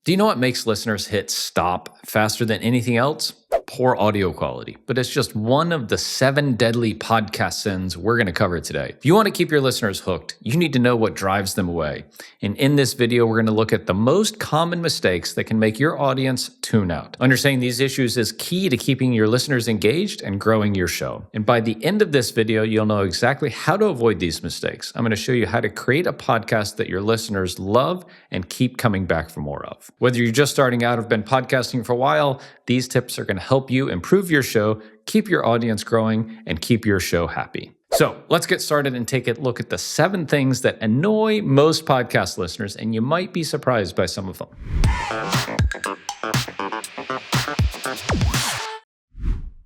Do you know what makes listeners hit stop faster than anything else? Poor audio quality. But it's just one of the 7 deadly podcast sins we're going to cover today. If you want to keep your listeners hooked, you need to know what drives them away. And in this video, we're going to look at the most common mistakes that can make your audience tune out. Understanding these issues is key to keeping your listeners engaged and growing your show. And by the end of this video, you'll know exactly how to avoid these mistakes. I'm going to show you how to create a podcast that your listeners love and keep coming back for more of. Whether you're just starting out or have been podcasting for a while, these tips are going to help you improve your show, keep your audience growing, and keep your show happy. So let's get started and take a look at the 7 things that annoy most podcast listeners, and you might be surprised by some of them.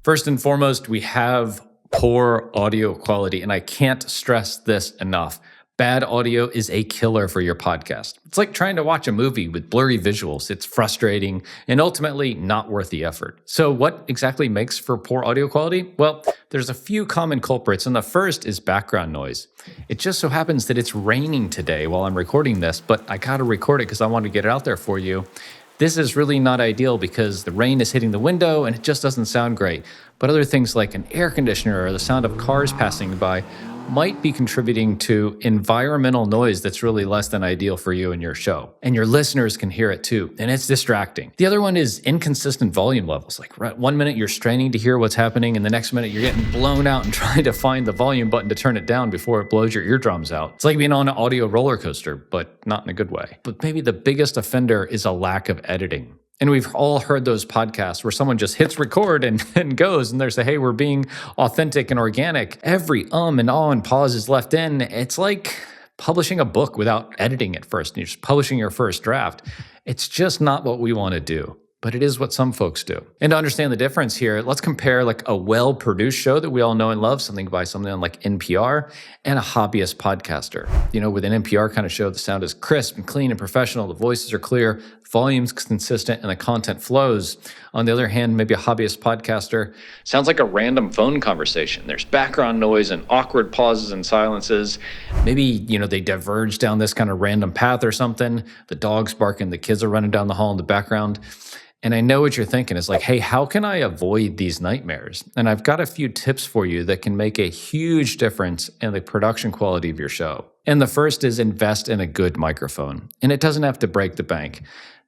First and foremost, we have poor audio quality, and I can't stress this enough. Bad audio is a killer for your podcast. It's like trying to watch a movie with blurry visuals. It's frustrating and ultimately not worth the effort. So what exactly makes for poor audio quality? Well, there's a few common culprits, and the first is background noise. It just so happens that it's raining today while I'm recording this, but I gotta record it because I want to get it out there for you. This is really not ideal because the rain is hitting the window and it just doesn't sound great. But other things like an air conditioner or the sound of cars passing by might be contributing to environmental noise that's really less than ideal for you and your show. And your listeners can hear it too, and it's distracting. The other one is inconsistent volume levels. Like one minute you're straining to hear what's happening, and the next minute you're getting blown out and trying to find the volume button to turn it down before it blows your eardrums out. It's like being on an audio roller coaster, but not in a good way. But maybe the biggest offender is a lack of editing. And we've all heard those podcasts where someone just hits record and goes, and they say, hey, we're being authentic and organic. Every and ah and pause is left in. It's like publishing a book without editing it first. You're just publishing your first draft. It's just not what we want to do. But it is what some folks do. And to understand the difference here, let's compare like a well-produced show that we all know and love, something on like NPR, and a hobbyist podcaster. You know, with an NPR kind of show, the sound is crisp and clean and professional, the voices are clear, volume's consistent, and the content flows. On the other hand, maybe a hobbyist podcaster sounds like a random phone conversation. There's background noise and awkward pauses and silences. Maybe, they diverge down this kind of random path or something. The dog's barking, the kids are running down the hall in the background. And I know what you're thinking is like, hey, how can I avoid these nightmares? And I've got a few tips for you that can make a huge difference in the production quality of your show. And the first is invest in a good microphone. And it doesn't have to break the bank.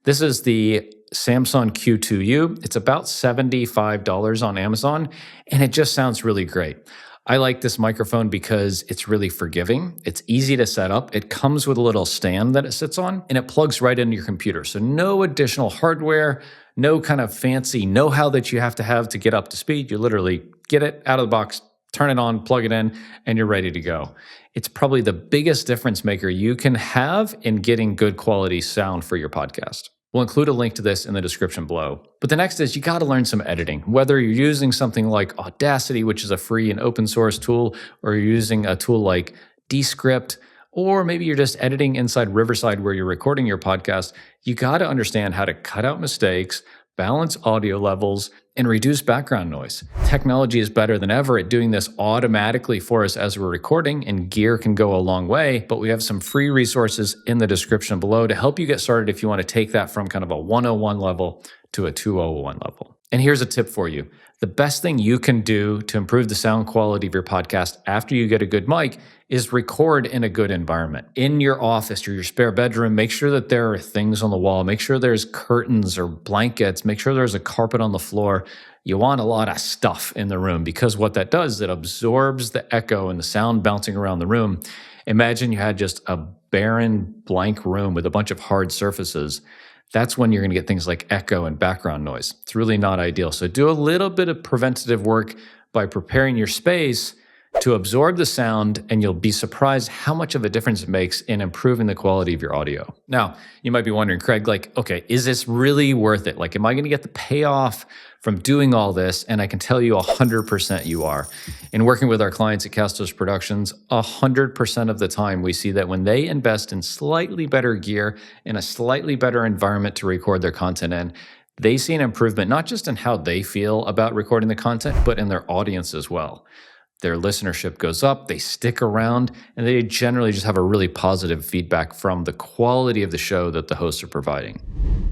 This is the Samsung Q2U. It's about $75 on Amazon, and it just sounds really great. I like this microphone because it's really forgiving. It's easy to set up. It comes with a little stand that it sits on, and it plugs right into your computer. So no additional hardware, no kind of fancy know-how that you have to get up to speed. You literally get it out of the box, turn it on, plug it in, and you're ready to go. It's probably the biggest difference maker you can have in getting good quality sound for your podcast. We'll include a link to this in the description below. But the next is you got to learn some editing. Whether you're using something like Audacity, which is a free and open source tool, or you're using a tool like Descript, or maybe you're just editing inside Riverside where you're recording your podcast, you got to understand how to cut out mistakes, balance audio levels, and reduce background noise. Technology is better than ever at doing this automatically for us as we're recording, and gear can go a long way, but we have some free resources in the description below to help you get started if you want to take that from kind of a 101 level to a 201 level. And here's a tip for you. The best thing you can do to improve the sound quality of your podcast after you get a good mic is record in a good environment. In your office or your spare bedroom, make sure that there are things on the wall. Make sure there's curtains or blankets. Make sure there's a carpet on the floor. You want a lot of stuff in the room because what that does is it absorbs the echo and the sound bouncing around the room. Imagine you had just a barren, blank room with a bunch of hard surfaces. That's when you're going to get things like echo and background noise. It's really not ideal. So do a little bit of preventative work by preparing your space to absorb the sound, and you'll be surprised how much of a difference it makes in improving the quality of your audio. Now, you might be wondering, Craig, okay, is this really worth it? Am I going to get the payoff from doing all this? And I can tell you 100% you are. In working with our clients at Castos Productions, 100% of the time we see that when they invest in slightly better gear, in a slightly better environment to record their content in, they see an improvement not just in how they feel about recording the content, but in their audience as well. their listenership goes up, they stick around, and they generally just have a really positive feedback from the quality of the show that the hosts are providing.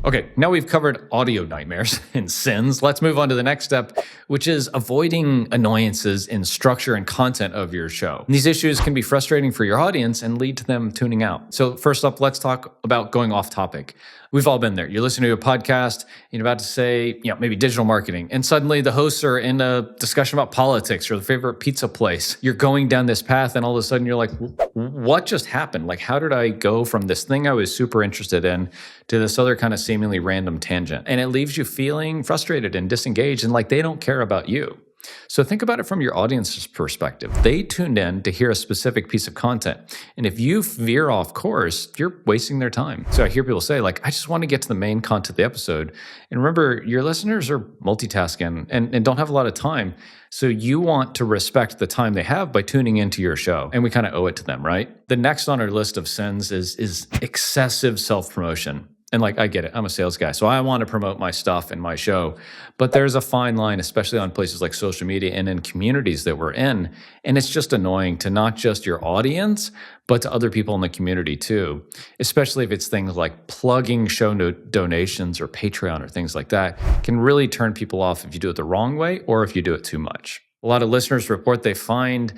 Okay, now we've covered audio nightmares and sins. Let's move on to the next step, which is avoiding annoyances in structure and content of your show. These issues can be frustrating for your audience and lead to them tuning out. So first up, let's talk about going off topic. We've all been there. You're listening to a podcast, you're about to say, maybe digital marketing, and suddenly the hosts are in a discussion about politics or the favorite pizza place. You're going down this path, and all of a sudden you're like, what just happened? Like, how did I go from this thing I was super interested in to this other kind of seemingly random tangent? And it leaves you feeling frustrated and disengaged and like they don't care about you. So think about it from your audience's perspective. They tuned in to hear a specific piece of content. And if you veer off course, you're wasting their time. So I hear people say, like, I just want to get to the main content of the episode. And remember, your listeners are multitasking and don't have a lot of time. So you want to respect the time they have by tuning into your show. And we kind of owe it to them, right? The next on our list of sins is excessive self-promotion. And like, I get it, I'm a sales guy, so I want to promote my stuff and my show. But there's a fine line, especially on places like social media and in communities that we're in. And it's just annoying to not just your audience, but to other people in the community too. Especially if it's things like plugging show donations or Patreon or things like that, can really turn people off if you do it the wrong way or if you do it too much. A lot of listeners report they find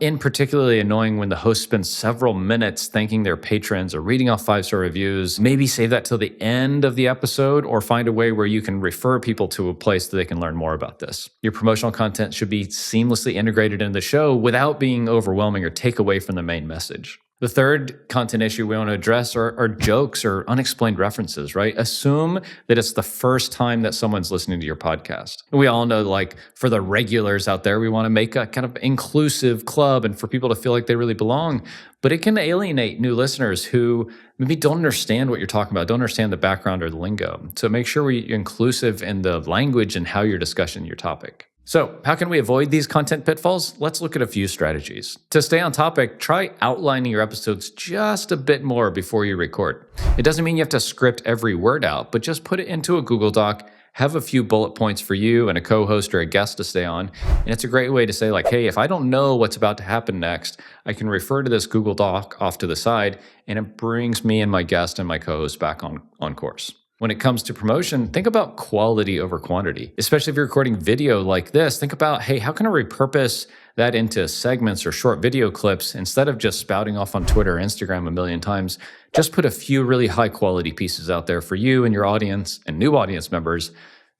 in particularly annoying when the host spends several minutes thanking their patrons or reading off 5-star reviews. Maybe save that till the end of the episode or find a way where you can refer people to a place that they can learn more about this. Your promotional content should be seamlessly integrated into the show without being overwhelming or take away from the main message. The third content issue we want to address are jokes or unexplained references, right? Assume that it's the first time that someone's listening to your podcast. We all know, like, for the regulars out there, we want to make a kind of inclusive club and for people to feel like they really belong. But it can alienate new listeners who maybe don't understand what you're talking about, don't understand the background or the lingo. So make sure you're inclusive in the language and how you're discussing your topic. So how can we avoid these content pitfalls? Let's look at a few strategies. To stay on topic, try outlining your episodes just a bit more before you record. It doesn't mean you have to script every word out, but just put it into a Google Doc, have a few bullet points for you and a co-host or a guest to stay on. And it's a great way to say, like, hey, if I don't know what's about to happen next, I can refer to this Google Doc off to the side, and it brings me and my guest and my co-host back on course. When it comes to promotion, think about quality over quantity. Especially if you're recording video like this, think about, hey, how can I repurpose that into segments or short video clips instead of just spouting off on Twitter or Instagram a million times? Just put a few really high quality pieces out there for you and your audience and new audience members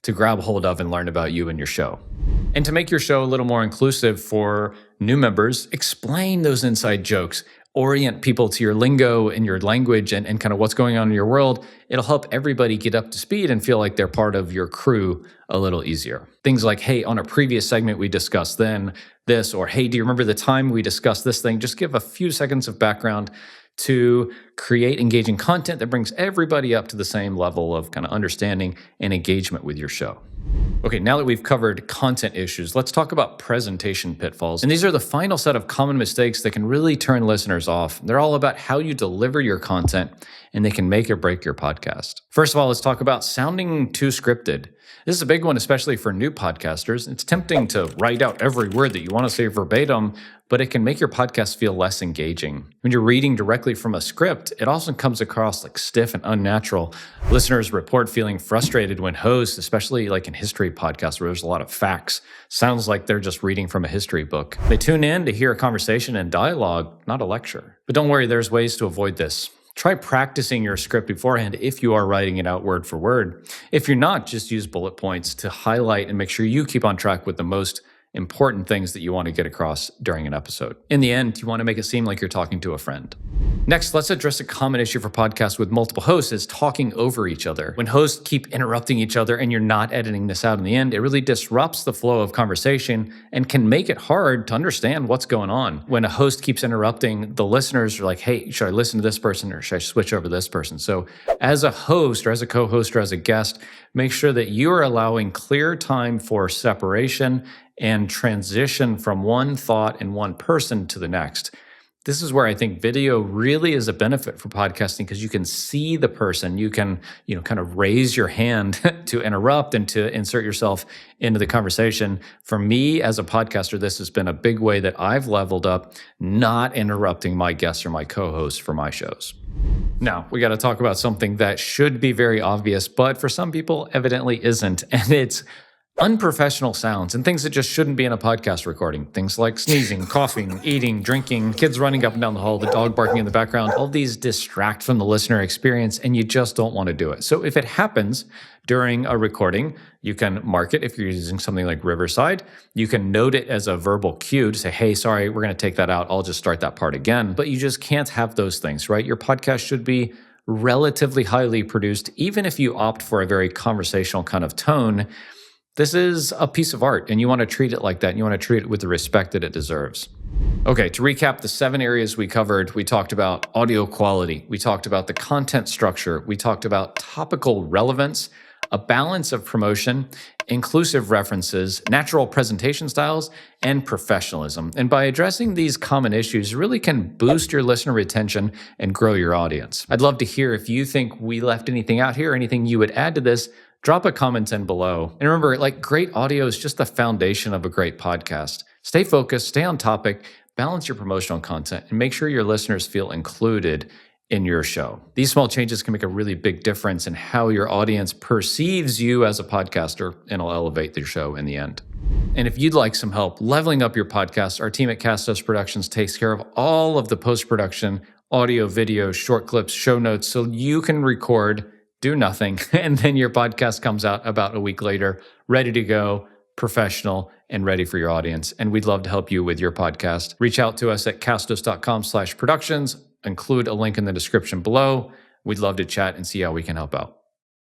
to grab hold of and learn about you and your show. And to make your show a little more inclusive for new members, explain those inside jokes. Orient people to your lingo and your language and kind of what's going on in your world. It'll help everybody get up to speed and feel like they're part of your crew a little easier. Things like, hey, on a previous segment we discussed then this, or hey, do you remember the time we discussed this thing? Just give a few seconds of background to create engaging content that brings everybody up to the same level of kind of understanding and engagement with your show. Okay, now that we've covered content issues, let's talk about presentation pitfalls. And these are the final set of common mistakes that can really turn listeners off. They're all about how you deliver your content, and they can make or break your podcast. First of all, let's talk about sounding too scripted. This is a big one, especially for new podcasters. It's tempting to write out every word that you want to say verbatim, but it can make your podcast feel less engaging. When you're reading directly from a script, it often comes across like stiff and unnatural. Listeners report feeling frustrated when hosts, especially like in history podcasts where there's a lot of facts, sounds like they're just reading from a history book. They tune in to hear a conversation and dialogue, not a lecture. But don't worry, there's ways to avoid this. Try practicing your script beforehand if you are writing it out word for word. If you're not, just use bullet points to highlight and make sure you keep on track with the most important things that you want to get across during an episode. In the end, you want to make it seem like you're talking to a friend. Next, let's address a common issue for podcasts with multiple hosts is talking over each other. When hosts keep interrupting each other and you're not editing this out in the end, it really disrupts the flow of conversation and can make it hard to understand what's going on. When a host keeps interrupting, the listeners are like, hey, should I listen to this person or should I switch over to this person? So as a host or as a co-host or as a guest, make sure that you are allowing clear time for separation and transition from one thought and one person to the next. This is where I think video really is a benefit for podcasting because you can see the person. You can, kind of raise your hand to interrupt and to insert yourself into the conversation. For me as a podcaster, this has been a big way that I've leveled up, not interrupting my guests or my co-hosts for my shows. Now, we got to talk about something that should be very obvious, but for some people evidently isn't, and it's unprofessional sounds and things that just shouldn't be in a podcast recording. Things like sneezing, coughing, eating, drinking, kids running up and down the hall, the dog barking in the background. All these distract from the listener experience and you just don't want to do it. So if it happens during a recording, you can mark it if you're using something like Riverside. You can note it as a verbal cue to say, hey, sorry, we're going to take that out. I'll just start that part again. But you just can't have those things, right? Your podcast should be relatively highly produced, even if you opt for a very conversational kind of tone. This is a piece of art, and you want to treat it like that, and you want to treat it with the respect that it deserves. Okay, to recap the 7 areas we covered, we talked about audio quality, we talked about the content structure, we talked about topical relevance, a balance of promotion, inclusive references, natural presentation styles, and professionalism. And by addressing these common issues, really can boost your listener retention and grow your audience. I'd love to hear if you think we left anything out here, anything you would add to this. Drop a comment in below. And remember, great audio is just the foundation of a great podcast. Stay focused, stay on topic, balance your promotional content, and make sure your listeners feel included in your show. These small changes can make a really big difference in how your audience perceives you as a podcaster, and it'll elevate your show in the end. And if you'd like some help leveling up your podcast, our team at Castos Productions takes care of all of the post-production, audio, video, short clips, show notes, so you can record, do nothing, and then your podcast comes out about a week later, ready to go, professional, and ready for your audience. And we'd love to help you with your podcast. Reach out to us at castos.com/productions. Include a link in the description below. We'd love to chat and see how we can help out.